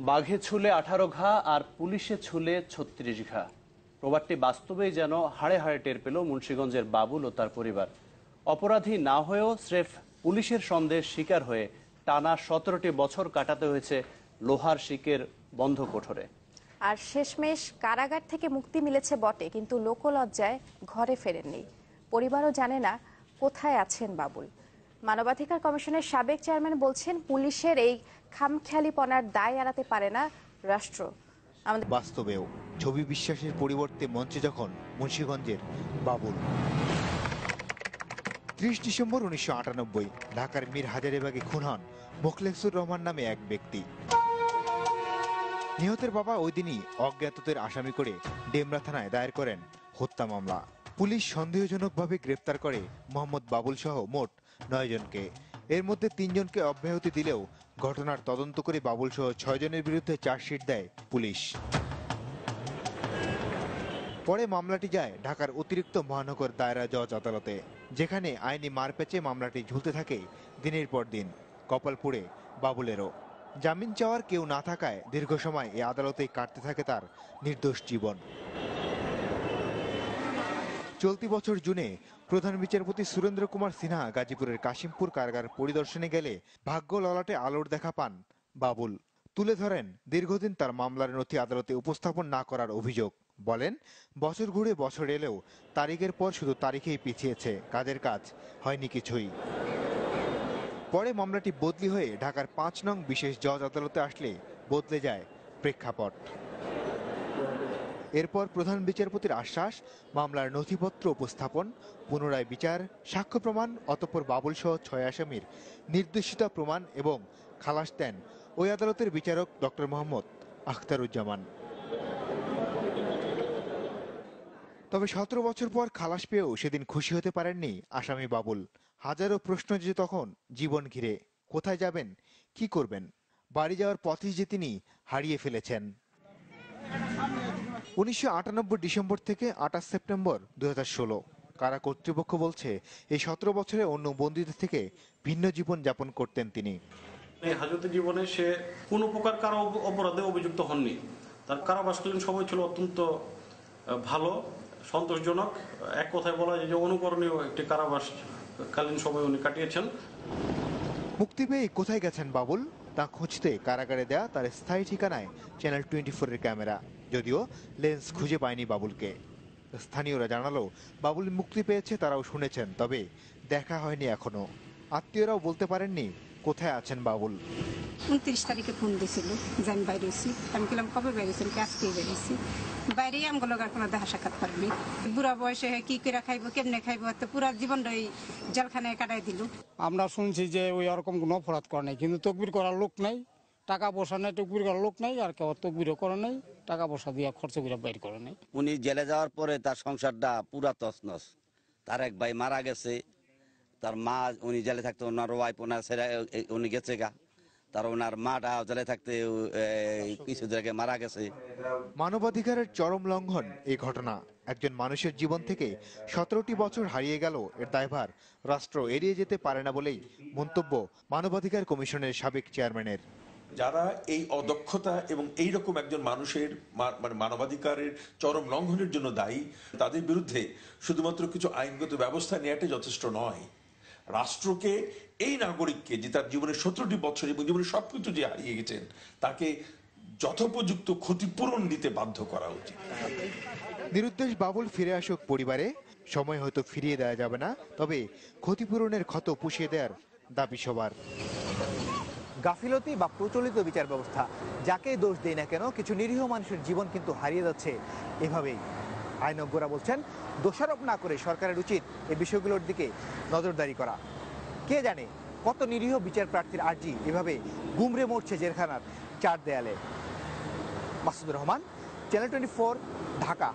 বাঘে ছুলে 18 ঘা আর পুলিশে ছুলে 36 ঘা। প্রবাদটি বাস্তবেই যেন হাড়ে হাড়ে টের পেল মুন্সিগঞ্জের বাবুল ও তার পরিবার। অপরাধী না হয়েও স্রেফ পুলিশের সন্দেহের শিকার হয়ে টানা 17টি বছর কাটাতে হয়েছে লোহার শিকের বন্ধ কোঠরে। আর শেষমেশ কারাগার থেকে মুক্তি মিলেছে বটে, কিন্তু লোকলজ্জায় ঘরে ফেরেননি। পরিবারও জানে না কোথায় আছেন বাবুল। মানবাধিকার কমিশনের সাবেক চেয়ারম্যান বলছেন, পুলিশের এই খামখেয়ালিপনার দায় এড়াতে পারে না রাষ্ট্র। বাস্তবেও ছবি বিশ্বাসের পরিবর্তে মঞ্চে যখন মুন্সিগঞ্জের বাবুল। 30 ডিসেম্বর 1998 ঢাকার মীর হাজারীবাগে খুন হন মোখলেসুর রহমান নামে এক ব্যক্তি। নিহতের বাবা ওই দিনই অজ্ঞাতদের আসামি করে ডেমরা থানায় দায়ের করেন হত্যা মামলা। পুলিশ সন্দেহজনকভাবে গ্রেপ্তার করে মোহাম্মদ বাবুল সহ মোট 9 জনকে। এর মধ্যে 3 জনকে অব্যাহতি দিলেও ঘটনার তদন্ত করে বাবুল সহ 6 জনের বিরুদ্ধে চার্জশিট দেয় পুলিশ। পরে মামলাটি যায় ঢাকার অতিরিক্ত মহানগর দায়রা জজ আদালতে, যেখানে আইনি মারপ্যাচে মামলাটি ঝুলতে থাকে দিনের পর দিন। কপাল পুড়ে বাবুলেরও। জামিন চাওয়ার কেউ না থাকায় দীর্ঘ সময় এই আদালতেই কাটতে থাকে তার নির্দোষ জীবন। চলতি বছর জুনে প্রধান বিচারপতি সুরেন্দ্র কুমার সিনহা গাজীপুরের কাশিমপুর কারাগার পরিদর্শনে গেলে ভাগ্য ললাটে আলোর দেখা পান বাবুল। তুলে ধরেন দীর্ঘদিন তার মামলার নথি আদালতে উপস্থাপন না করার অভিযোগ। বলেন, বছর ঘুরে বছর এলেও তারিখের পর শুধু তারিখেই পিছিয়েছে, কাজের কাজ হয়নি কিছুই। পরে মামলাটি বদলি হয়ে ঢাকার 5 নং বিশেষ জজ আদালতে আসলে বদলে যায় প্রেক্ষাপট। এরপর প্রধান বিচারপতির আশ্বাস, মামলার নথিপত্র উপস্থাপন, পুনরায় বিচার, সাক্ষ্য প্রমাণ, অতঃপর বাবুল সহ 6 আসামির নির্দোষিতা প্রমাণ এবং খালাস দেন ওই আদালতের বিচারক ডক্টর মোহাম্মদ আখতারুজ্জামান। তবে 17 বছর পর খালাস পেয়েও সেদিন খুশি হতে পারেননি আসামি বাবুল। হাজারো প্রশ্ন যে তখন জীবন ঘিরে। কোথায় যাবেন, কি করবেন? বাড়ি যাওয়ার পথই যে তিনি হারিয়ে ফেলেছেন। 1998 ডিসেম্বর থেকে 28 সেপ্টেম্বর 2016 কারা কর্তৃপক্ষ বলছে, এই 17 বছরে অন্য বন্দীদের থেকে ভিন্ন জীবন যাপন করতেন তিনি। এই হাজতে জীবনে সে কোনো প্রকার কারো অপরাধে অভিযুক্ত হননি। তার কারাবাসকালীন সময় ছিল অত্যন্ত ভালো, সন্তোষজনক। এক কথায় বলা যায় যে অনুকরণীয় একটি কারাবাসকালীন সময় উনি কাটিয়েছেন। মুক্তি পেয়ে কোথায় গেছেন বাবুল, তা খুঁজতে কারাগারে দেয়া তার স্থায়ী ঠিকানায় চ্যানেল 24-এর ক্যামেরা, যদিও লেন্স খুঁজে পায়নি বাবুলকে। স্থানীয়রা জানালো, বাবুল মুক্তি পেয়েছে তারাও শুনেছেন, তবে দেখা হয়নি এখনো। আত্মীয়রাও বলতে পারেননি কোথায় আছেন বাবুল। 29 তারিখে ফোন দিয়েছিল যে আমি বাইরে এসেছি। আমি বললাম, কবে বেরিয়েছেন? আজকেই বেরিয়েছি। বাইরেই আমগুলো কোনো দেখা সাক্ষাৎ করবি। বুড়া বয়সে কি করে খাইবো, কেমনে খাইবো, তো পুরা জীবনটাই জেলখানায় কাটাই দিল। আমরা শুনছি যে ওই ওরকম কোনো অপরাধ করে নাই, কিন্তু তকবির করার লোক নাই, টাকা পয়সা নেই, তকবির করার লোক নাই, আর কেউ তকবিরও করে নাই, টাকা পয়সা দিয়ে খরচ করে বাইর করে নাই। উনি জেলে যাওয়ার পরে তার সংসারটা পুরা তছনছ। তার এক ভাই মারা গেছে, তার মা, উনি জেলে থাকতে ওনার ওয়াইফ ওনার ছেড়ে উনি গেছে গা, তার ওনার মাটা জেলে থাকতে কিছুদিন আগে মারা গেছে। মানবাধিকারের চরম লঙ্ঘন এই ঘটনা। একজন মানুষের জীবন থেকে 17টি বছর হারিয়ে গেল, এর দায়ভার রাষ্ট্র এড়িয়ে যেতে পারে না বলেই মন্তব্য মানবাধিকার কমিশনের সাবেক চেয়ারম্যানের। যারা এই অদক্ষতা এবং এই রকম একজন মানুষের মানবাধিকারের চরম লঙ্ঘনের জন্য দায়ী, তাদের বিরুদ্ধে শুধুমাত্র কিছু আইনগত ব্যবস্থা নেওয়াটা যথেষ্ট নয়। রাষ্ট্রকে, এই নাগরিককে যে তার জীবনের 17টি বছর এবং জীবনের সবকিছু যে হারিয়ে গেছেন, তাকে যথোপযুক্ত ক্ষতিপূরণ দিতে বাধ্য করা উচিত। নিরুদ্দেশ বাবুল ফিরে আসুক পরিবারে। সময় হয়তো ফিরিয়ে দেওয়া যাবে না, তবে ক্ষতিপূরণের ক্ষত পুষিয়ে দেওয়ার দাবি সবার। গাফিলতি বা প্রচলিত বিচার ব্যবস্থা, যাকে দোষ দেয় না কেন, কিছু নিরীহ মানুষের জীবন কিন্তু হারিয়ে যাচ্ছে এভাবেই। আইনজ্ঞরা বলছেন, দোষারোপ না করে সরকারের উচিত এই বিষয়গুলোর দিকে নজরদারি করা। কে জানে কত নিরীহ বিচার প্রার্থীর আর্জি এভাবে গুমরে মরছে জেলখানার 4 দেয়ালে। মাসুদুর রহমান, চ্যানেল 24, ঢাকা।